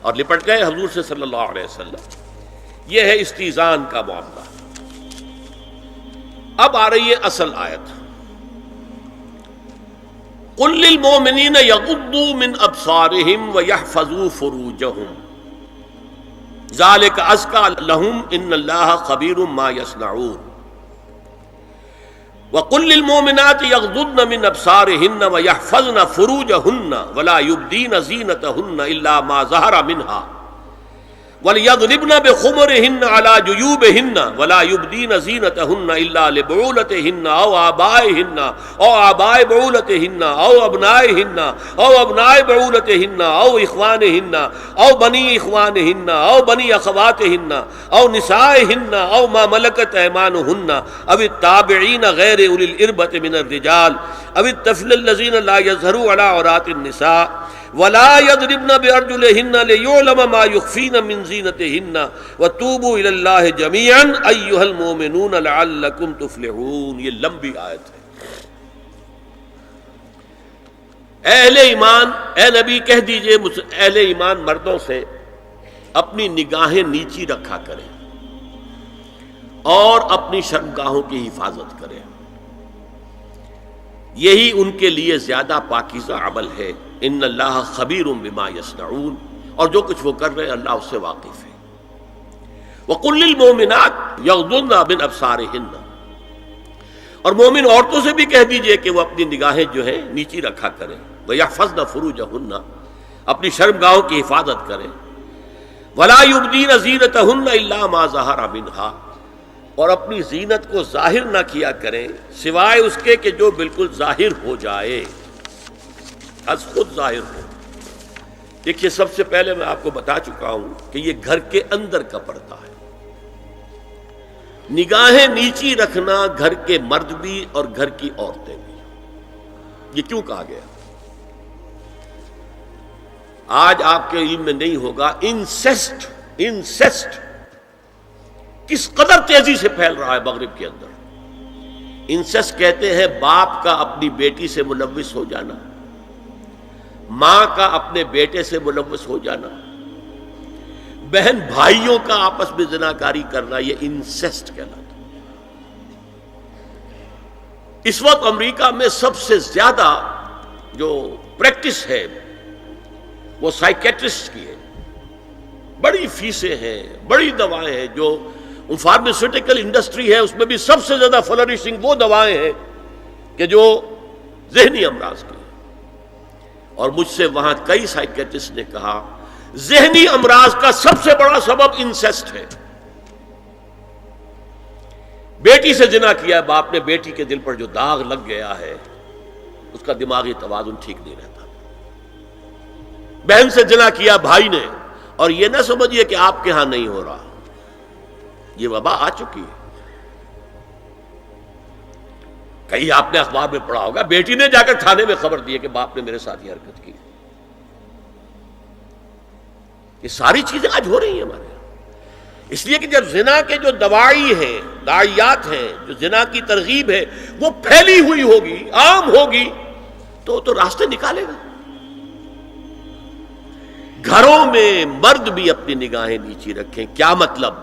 اور لپٹ گئے حضور سے صلی اللہ علیہ وسلم۔ یہ ہے استیزان کا معاملہ۔ اب آ رہی ہے اصل آیت، قل للمؤمنین یغضوا من ابصارہم ویحفظوا فروجہم ذالک ازکی لہم ان اللہ خبیر ما یصنعون وقل للمؤمنات یغضضن من ابصارہن ویحفظن فروجہن ولا یبدین زینتہن الا ما ظہر منہا وَلْيَضْرِبْنَ بِخُمُرِهِنَّ عَلَى جُيُوبِهِنَّ وَلَا يُبْدِينَ زِينَتَهُنَّ إِلَّا لِبُعُولَتِهِنَّ أَوْ آبَائِهِنَّ أَوْ آبَاءِ بُعُولَتِهِنَّ أَوْ أَبْنَائِهِنَّ أَوْ أَبْنَاءِ بُعُولَتِهِنَّ أَوْ إِخْوَانِهِنَّ أَوْ بَنِي إِخْوَانِهِنَّ أَوْ بَنِي أَخَوَاتِهِنَّ أَوْ نِسَائِهِنَّ أَوْ مَا مَلَكَتْ أَيْمَانُهُنَّ أَوِ التَّابِعِينَ غَيْرِ أُولِي الْإِرْبَةِ مِنَ الرِّجَالِ أَوِ الطَّفْلِ الَّذِينَ لَا يَظْهَرُوا عَلَى عَوْرَاتِ النِّسَاءِ وَلَا يَضْرِبْنَ بِأَرْجُلِهِنَّ لِيُعْلَمَ مَا يُخْفِينَ مِنْ زِينَتِهِنَّ وَتُوبُوا إِلَى اللَّهِ جَمِيعًا أَيُّهَا الْمُؤْمِنُونَ لَعَلَّكُمْ تُفْلِحُونَ۔ یہ لمبی آیت ہے۔ اہل ایمان، اے نبی کہہ دیجئے اہل ایمان مردوں سے اپنی نگاہیں نیچی رکھا کریں اور اپنی شرمگاہوں کی حفاظت کریں، یہی ان کے لیے زیادہ پاکیزہ عمل ہے۔ ان اللہ خبیر بما یصنعون، اور جو کچھ وہ کر رہے ہیں اللہ اس سے واقف ہے۔ وَقُلْ لِلْمُؤْمِنَاتِ یغضضن مِنْ أَبْصَارِهِنَّ، اور مومن عورتوں سے بھی کہہ دیجئے کہ وہ اپنی نگاہیں جو ہیں نیچی رکھا کریں، وَيَحْفَظْنَ فُرُوجَهُنَّ، اپنی شرمگاہوں کی حفاظت کریں، وَلَا يُبْدِينَ زِينَتَهُنَّ إِلَّا مَا ظَهَرَ مِنْهَا، اور اپنی زینت کو ظاہر نہ کیا کریں سوائے اس کے کہ جو بالکل ظاہر ہو جائے، از خود ظاہر ہو۔ دیکھیے سب سے پہلے میں آپ کو بتا چکا ہوں کہ یہ گھر کے اندر کا پردہ ہے۔ نگاہیں نیچی رکھنا گھر کے مرد بھی اور گھر کی عورتیں بھی۔ یہ کیوں کہا گیا؟ آج آپ کے علم میں نہیں ہوگا انسیسٹ کس قدر تیزی سے پھیل رہا ہے مغرب کے اندر۔ انسیسٹ کہتے ہیں باپ کا اپنی بیٹی سے ملوث ہو جانا، ماں کا اپنے بیٹے سے ملوث ہو جانا، بہن بھائیوں کا آپس میں زناکاری کرنا، یہ انسیسٹ کہلاتا ہے۔ اس وقت امریکہ میں سب سے زیادہ جو پریکٹس ہے وہ سائیکیٹرسٹ کی ہے، بڑی فیسیں ہیں، بڑی دوائیں ہیں، جو فارماسیوٹیکل انڈسٹری ہے اس میں بھی سب سے زیادہ فلرشنگ وہ دوائیں ہیں کہ جو ذہنی امراض کی ہیں۔ اور مجھ سے وہاں کئی سائیکیٹرسٹ نے کہا ذہنی امراض کا سب سے بڑا سبب انسیسٹ ہے۔ بیٹی سے زنا کیا ہے باپ نے، بیٹی کے دل پر جو داغ لگ گیا ہے اس کا دماغی توازن ٹھیک نہیں رہتا۔ بہن سے زنا کیا بھائی نے، اور یہ نہ سمجھیے کہ آپ کے ہاں نہیں ہو رہا، یہ وبا آ چکی ہے۔ کہیں آپ نے اخبار میں پڑھا ہوگا بیٹی نے جا کر تھانے میں خبر دی کہ باپ نے میرے ساتھ یہ حرکت کی. یہ ساری چیزیں آج ہو رہی ہیں ہمارے یہاں. اس لیے کہ جب زنا کے جو دواعی ہیں، داعیات ہیں، جو زنا کی ترغیب ہے وہ پھیلی ہوئی ہوگی، عام ہوگی، تو راستے نکالے گا. گھروں میں مرد بھی اپنی نگاہیں نیچی رکھیں. کیا مطلب؟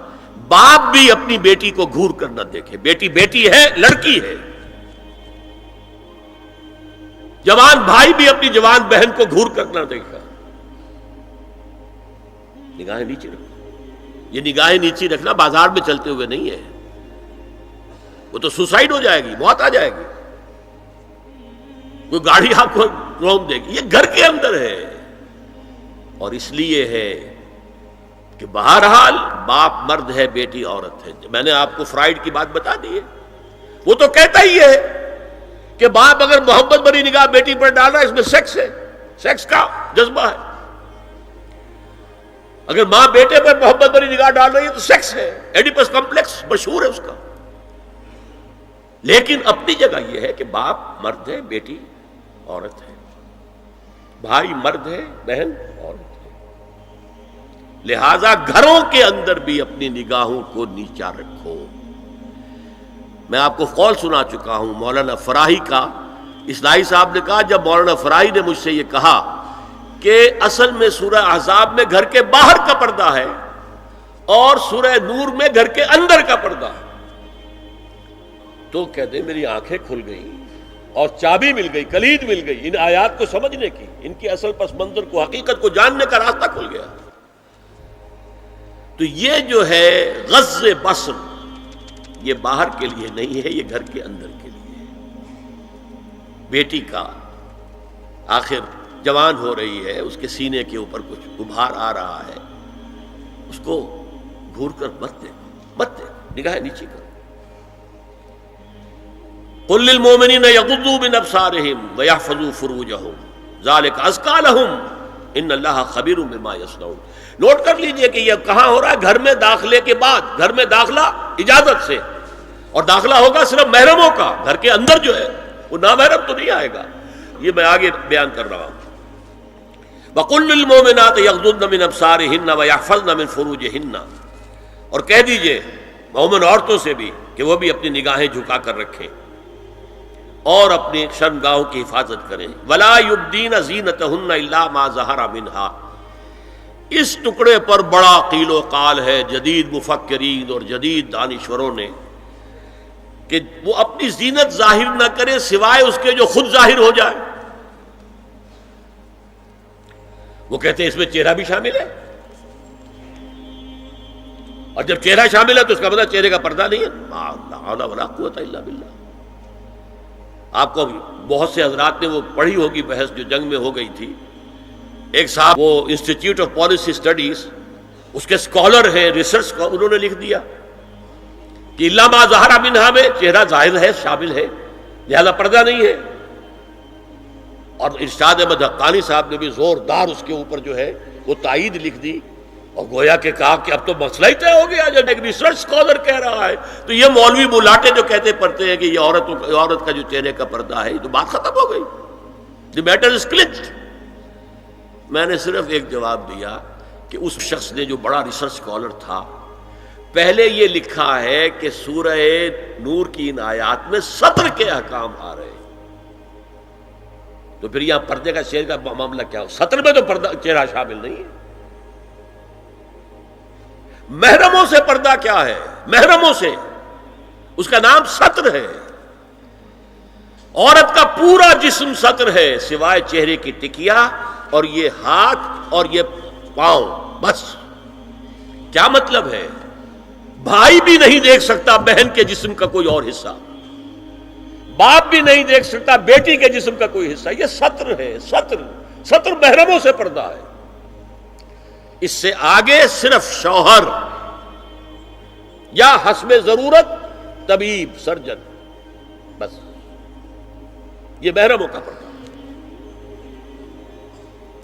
باپ بھی اپنی بیٹی کو گھور کر نہ دیکھے. بیٹی بیٹی ہے، لڑکی ہے. جوان بھائی بھی اپنی جوان بہن کو گھور کر نہ دیکھا. نگاہیں نیچی رکھو. یہ نگاہیں نیچی رکھنا بازار میں چلتے ہوئے نہیں ہے. وہ تو سوسائڈ ہو جائے گی، موت آ جائے گی. کوئی گاڑی آپ کو روک دے گی. یہ گھر کے اندر ہے. اور اس لیے ہے کہ بہرحال باپ مرد ہے، بیٹی عورت ہے. میں نے آپ کو فرائیڈ کی بات بتا دی ہے. وہ تو کہتا ہی ہے کہ باپ اگر محبت بھری نگاہ بیٹی پر ڈال رہا ہے، اس میں سیکس ہے، سیکس کا جذبہ ہے. اگر ماں بیٹے پر محبت بھری نگاہ ڈال رہی ہے تو سیکس ہے. ایڈیپس کمپلیکس مشہور ہے اس کا. لیکن اپنی جگہ یہ ہے کہ باپ مرد ہے، بیٹی عورت ہے. بھائی مرد ہے، بہن عورت ہے. لہذا گھروں کے اندر بھی اپنی نگاہوں کو نیچا رکھو. میں آپ کو قول سنا چکا ہوں مولانا فراہی کا. اصلاحی صاحب نے کہا، جب مولانا فراہی نے مجھ سے یہ کہا کہ اصل میں سورہ احزاب میں گھر کے باہر کا پردہ ہے اور سورہ نور میں گھر کے اندر کا پردہ ہے، تو کہتے میری آنکھیں کھل گئیں اور چابی مل گئی، کلید مل گئی ان آیات کو سمجھنے کی. ان کی اصل پس منظر کو، حقیقت کو جاننے کا راستہ کھل گیا. تو یہ جو ہے غض بصر، یہ باہر کے لیے نہیں ہے، یہ گھر کے اندر کے لیے ہے. بیٹی کا آخر جوان ہو رہی ہے، اس کے سینے کے اوپر کچھ ابھار آ رہا ہے، اس کو گھور کر مت دیکھو، مت دیکھو، نگاہ نیچی کرو. قل للمؤمنین یغضوا من ابصارہم ویحفظوا فروجہم ذلک ازکی لہم ان اللہ خبیر بما یصنعون. نوٹ کر لیجئے کہ یہ کہاں ہو رہا ہے؟ گھر میں داخلے کے بعد. گھر میں داخلہ اجازت سے، اور داخلہ ہوگا صرف محرموں کا. گھر کے اندر جو ہے وہ نامحرم تو نہیں آئے گا. یہ میں آگے بیان کر رہا ہوں. وَقُلْ لِلْمُؤْمِنَاتِ يَغْضُضْنَ مِنْ أَبْصَارِهِنَّ وَيَحْفَظْنَ مِنْ فُرُوجِهِنَّ. اور کہہ دیجئے مومن عورتوں سے بھی کہ وہ بھی اپنی نگاہیں جھکا کر رکھیں اور اپنی شرمگاہوں کی حفاظت کریں. وَلَا يُبْدِينَ زِينَتَهُنَّ إِلَّا مَا ظَهَرَ مِنْهَا. اس ٹکڑے پر بڑا قیل و قال ہے جدید مفکرین اور جدید دانشوروں نے کہ وہ اپنی زینت ظاہر نہ کرے سوائے اس کے جو خود ظاہر ہو جائے. وہ کہتے ہیں اس میں چہرہ بھی شامل ہے، اور جب چہرہ شامل ہے تو اس کا مطلب چہرے کا پردہ نہیں ہے. لا حول ولا قوت الا باللہ. آپ کو بہت سے حضرات نے وہ پڑھی ہوگی بحث جو جنگ میں ہو گئی تھی. ایک صاحب وہ انسٹیٹیوٹ آف پالیسی اسٹڈیز اس کے اسکالر ہیں، ریسرچ کا، انہوں نے لکھ دیا کہ الا ما ظہر منہا میں چہرہ ظاہر ہے، شامل ہے، لہذا پردہ نہیں ہے. اور ارشاد احمد حقانی صاحب نے بھی زوردار اس کے اوپر جو ہے وہ تائید لکھ دی، اور گویا کہ کہا کہ اب تو مسئلہ ہی طے ہو گیا. جب ایک ریسرچ اسکالر کہہ رہا ہے تو یہ مولوی ملاٹے جو کہتے پڑھتے ہیں کہ یہ عورت کا جو چہرے کا پردہ ہے، یہ تو بات ختم ہو گئی. The matter is clutched. میں نے صرف ایک جواب دیا کہ اس شخص نے جو بڑا ریسرچ اسکالر تھا، پہلے یہ لکھا ہے کہ سورہ نور کی ان آیات میں سطر کے احکام آ رہے ہیں، تو پھر یہاں پردے کا چہرے کا معاملہ کیا ہو؟ سطر میں تو پردہ چہرہ شامل نہیں ہے. محرموں سے پردہ کیا ہے؟ محرموں سے، اس کا نام سطر ہے. عورت کا پورا جسم سطر ہے سوائے چہرے کی ٹکیا اور یہ ہاتھ اور یہ پاؤں، بس. کیا مطلب ہے؟ بھائی بھی نہیں دیکھ سکتا بہن کے جسم کا کوئی اور حصہ، باپ بھی نہیں دیکھ سکتا بیٹی کے جسم کا کوئی حصہ. یہ سطر ہے. سطر محرموں سے پردہ ہے. اس سے آگے صرف شوہر یا حسب ضرورت طبیب، سرجن، بس. یہ محرموں کا پردہ.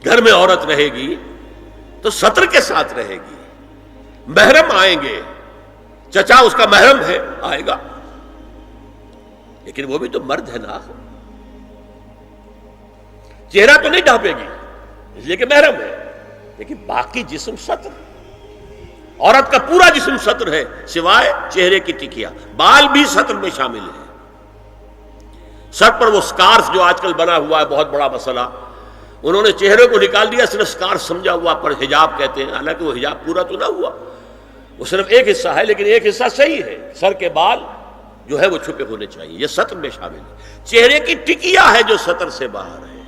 گھر میں عورت رہے گی تو سطر کے ساتھ رہے گی. محرم آئیں گے، چچا اس کا محرم ہے، آئے گا. لیکن وہ بھی تو مرد ہے نا، چہرہ تو نہیں ڈھانپے گی اس لیے کہ محرم ہے، لیکن باقی جسم ستر، عورت کا پورا جسم ستر ہے سوائے چہرے کی ٹکیا، بال بھی ستر میں شامل ہے۔ سر پر وہ سکارف جو آج کل بنا ہوا ہے بہت بڑا مسئلہ، انہوں نے چہرے کو نکال دیا، صرف سکارف سمجھا ہوا پر حجاب کہتے ہیں، حالانکہ وہ حجاب پورا تو نہ ہوا، وہ صرف ایک حصہ ہے، لیکن ایک حصہ صحیح ہے، سر کے بال جو ہے وہ چھپے ہونے چاہیے، یہ سطر میں شامل ہے۔ چہرے کی ٹکیا ہے جو سطر سے باہر ہے،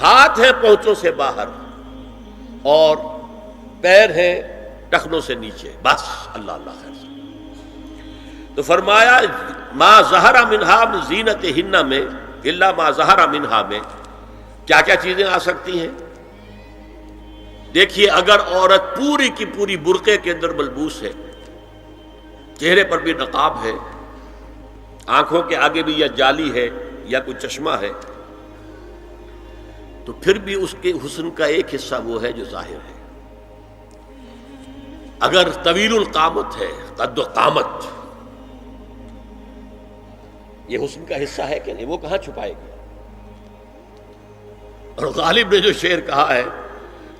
ہاتھ ہے پونچوں سے باہر، اور پیر ہے ٹخنوں سے نیچے، بس اللہ اللہ خیر سے۔ تو فرمایا ما ظہر منہا من زینتہن میں الا ما ظہر منہا میں کیا کیا چیزیں آ سکتی ہیں؟ دیکھیے، اگر عورت پوری کی پوری برقعے کے اندر ملبوس ہے، چہرے پر بھی نقاب ہے، آنکھوں کے آگے بھی یا جالی ہے یا کوئی چشمہ ہے، تو پھر بھی اس کے حسن کا ایک حصہ وہ ہے جو ظاہر ہے۔ اگر طویل القامت ہے، قد و قامت، یہ حسن کا حصہ ہے کہ نہیں؟ وہ کہاں چھپائے گی؟ اور غالب نے جو شعر کہا ہے،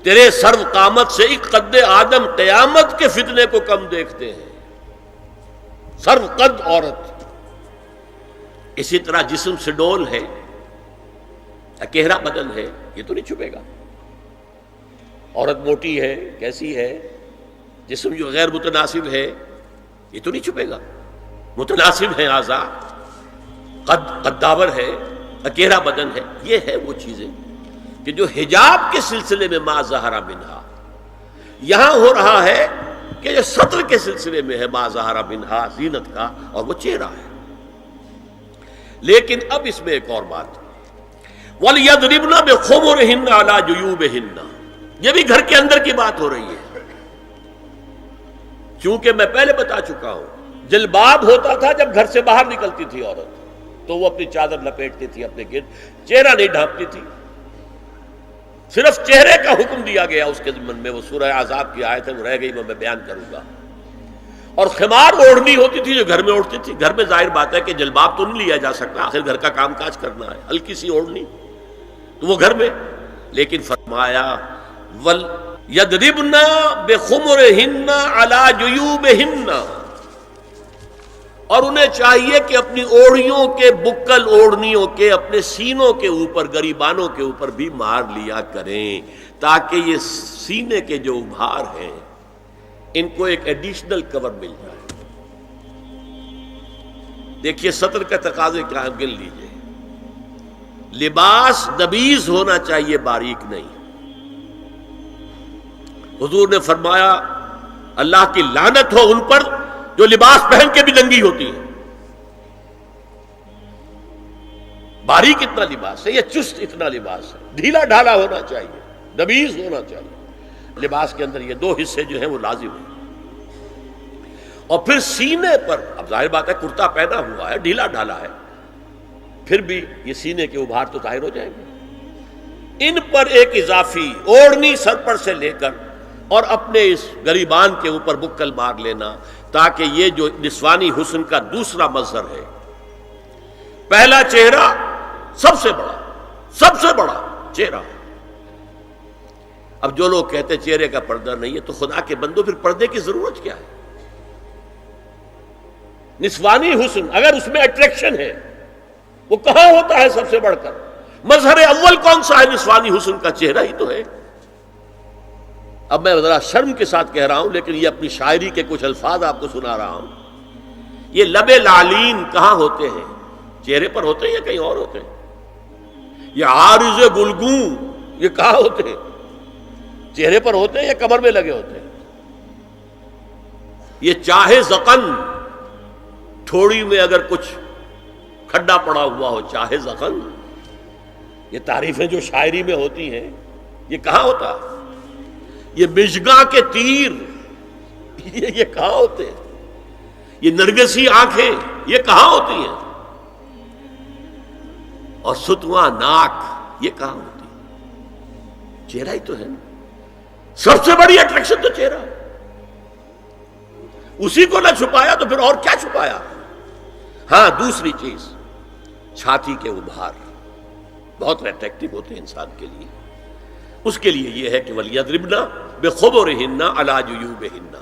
تیرے سرو قامت سے ایک قد آدم قیامت کے فتنے کو کم دیکھتے ہیں۔ سرو قد عورت، اسی طرح جسم سے ڈول ہے، اکیرا بدن ہے، یہ تو نہیں چھپے گا۔ عورت موٹی ہے، کیسی ہے، جسم جو غیر متناسب ہے، یہ تو نہیں چھپے گا۔ متناسب ہے اعضاء، قداور ہے، اکیرا بدن ہے، یہ ہے وہ چیزیں کہ جو حجاب کے سلسلے میں ما ظہر منہا، یہاں ہو رہا ہے کہ جو سطر کے سلسلے میں ہے ما ظہر منہا زینت کا، اور وہ چہرہ ہے۔ لیکن اب اس میں ایک اور بات، وَلْيَضْرِبْنَ بِخُمُرِهِنَّ عَلَى جُيُوبِهِنَّ، یہ بھی گھر کے اندر کی بات ہو رہی ہے، چونکہ میں پہلے بتا چکا ہوں جلباب ہوتا تھا جب گھر سے باہر نکلتی تھی عورت، تو وہ اپنی چادر لپیٹتی تھی اپنے گرد، چہرہ نہیں ڈھانپتی تھی، صرف چہرے کا حکم دیا گیا اس کے ضمن میں۔ وہ سورہ احزاب کی آیت ہے، وہ رہ گئی، میں بیان کروں گا۔ اور خمار اوڑھنی ہوتی تھی جو گھر میں اوڑھتی تھی، گھر میں ظاہر بات ہے کہ جلباب تو نہیں لیا جا سکتا، آخر گھر کا کام کاج کرنا ہے، ہلکی سی اوڑھنی تو وہ گھر میں، لیکن فرمایا وَلْيَضْرِبْنَ بِخُمُرِهِنَّ عَلَى جُيُوبِهِنَّ، اور انہیں چاہیے کہ اپنی اوڑھیوں کے بکل اوڑھنیوں کے اپنے سینوں کے اوپر، گریبانوں کے اوپر بھی مار لیا کریں، تاکہ یہ سینے کے جو ابھار ہیں ان کو ایک ایڈیشنل کور مل جائے۔ دیکھیے سطر کا تقاضے کیا ہے، گن لیجئے۔ لباس نبیذ ہونا چاہیے، باریک نہیں۔ حضور نے فرمایا اللہ کی لعنت ہو ان پر جو لباس پہن کے بھی ننگی ہوتی ہے۔ باریک اتنا لباس ہے یا چست اتنا لباس ہے، ڈھیلا ڈھالا ہونا چاہیے، نبیذ ہونا چاہیے۔ لباس کے اندر یہ دو حصے جو ہیں وہ لازم ہیں۔ اور پھر سینے پر، اب ظاہر بات ہے کرتا پہنا ہوا ہے، ڈھیلا ڈھالا ہے، پھر بھی یہ سینے کے ابھار تو ظاہر ہو جائیں گے۔ ان پر ایک اضافی اوڑھنی سر پر سے لے کر اور اپنے اس گریبان کے اوپر بکل مار لینا، تاکہ یہ جو نسوانی حسن کا دوسرا مظہر ہے، پہلا چہرہ سب سے بڑا چہرہ۔ اب جو لوگ کہتے چہرے کا پردہ نہیں ہے، تو خدا کے بندو پھر پردے کی ضرورت کیا ہے؟ نسوانی حسن اگر اس میں اٹریکشن ہے، وہ کہاں ہوتا ہے سب سے بڑھ کر؟ مظہر اول کون سا ہے نسوانی حسن کا؟ چہرہ ہی تو ہے۔ اب میں ذرا شرم کے ساتھ کہہ رہا ہوں، لیکن یہ اپنی شاعری کے کچھ الفاظ آپ کو سنا رہا ہوں۔ یہ لب لعلین کہاں ہوتے ہیں؟ چہرے پر ہوتے ہیں یا کہیں اور ہوتے ہیں؟ یہ عارض گلگوں یہ کہاں ہوتے ہیں؟ چہرے پر ہوتے ہیں یا کمر میں لگے ہوتے ہیں؟ یہ چاہے زقن، تھوڑی میں اگر کچھ کھڈا پڑا ہوا ہو، چاہے زقن، یہ تعریفیں جو شاعری میں ہوتی ہیں یہ کہاں ہوتا ہے؟ یہ مژگاں کے تیر یہ کہاں ہوتے ہیں؟ یہ نرگسی آنکھیں یہ کہاں ہوتی ہیں؟ اور ستواں ناک یہ کہاں ہوتی ہے؟ چہرہ ہی تو ہے، سب سے بڑی اٹریکشن تو چہرہ، اسی کو نہ چھپایا تو پھر اور کیا چھپایا؟ ہاں دوسری چیز، چھاتی کے ابھار بہت اٹریکٹیو ہوتے ہیں انسان کے لیے. اس کے لیے یہ ہے کہ وَلْيَضْرِبْنَ بِخُمُرِهِنَّ عَلَى جُيُوبِهِنَّ،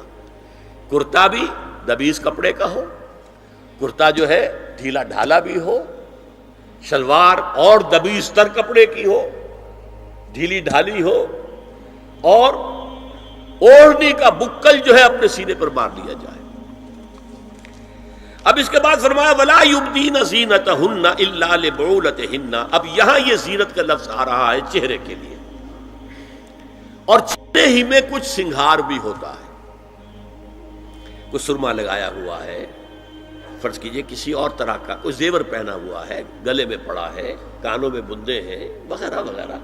کرتا بھی دبیز کپڑے کا ہو، کرتا جو ہے ڈھیلا ڈھالا بھی ہو، شلوار اور دبیز تر کپڑے کی ہو، ڈھیلی ڈھالی ہو، اور اوڑھنی کا بکل جو ہے اپنے سینے پر مار لیا جائے. اب اس کے بعد فرمایا وَلَا يُبْدِينَ زِينَتَهُنَّ إِلَّا لِبُعُولَتِهِنَّ. اب یہاں یہ زینت کا لفظ آ رہا ہے چہرے کے لیے، اور چہرے ہی میں کچھ سنگھار بھی ہوتا ہے. کچھ سرما لگایا ہوا ہے، فرض کیجئے کسی اور طرح کا کوئی زیور پہنا ہوا ہے، گلے میں پڑا ہے، کانوں میں بندے ہیں وغیرہ وغیرہ.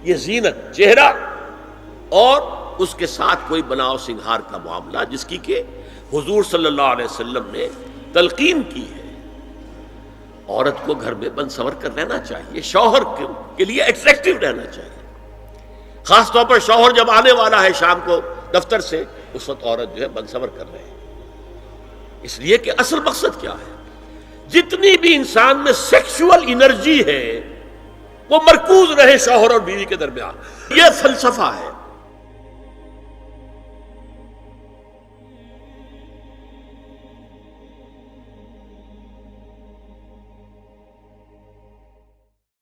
یہ زینت چہرہ اور اس کے ساتھ کوئی بناؤ سنگھار کا معاملہ، جس کی کہ حضور صلی اللہ علیہ وسلم نے تلقین کی ہے. عورت کو گھر میں بن سور کر رہنا چاہیے، شوہر کے لیے ایٹریکٹیو رہنا چاہیے. خاص طور پر شوہر جب آنے والا ہے شام کو دفتر سے، اس وقت عورت جو ہے بن سور کر رہے ہیں. اس لیے کہ اصل مقصد کیا ہے، جتنی بھی انسان میں سیکشول انرجی ہے وہ مرکوز رہے شوہر اور بیوی کے درمیان. یہ فلسفہ ہے.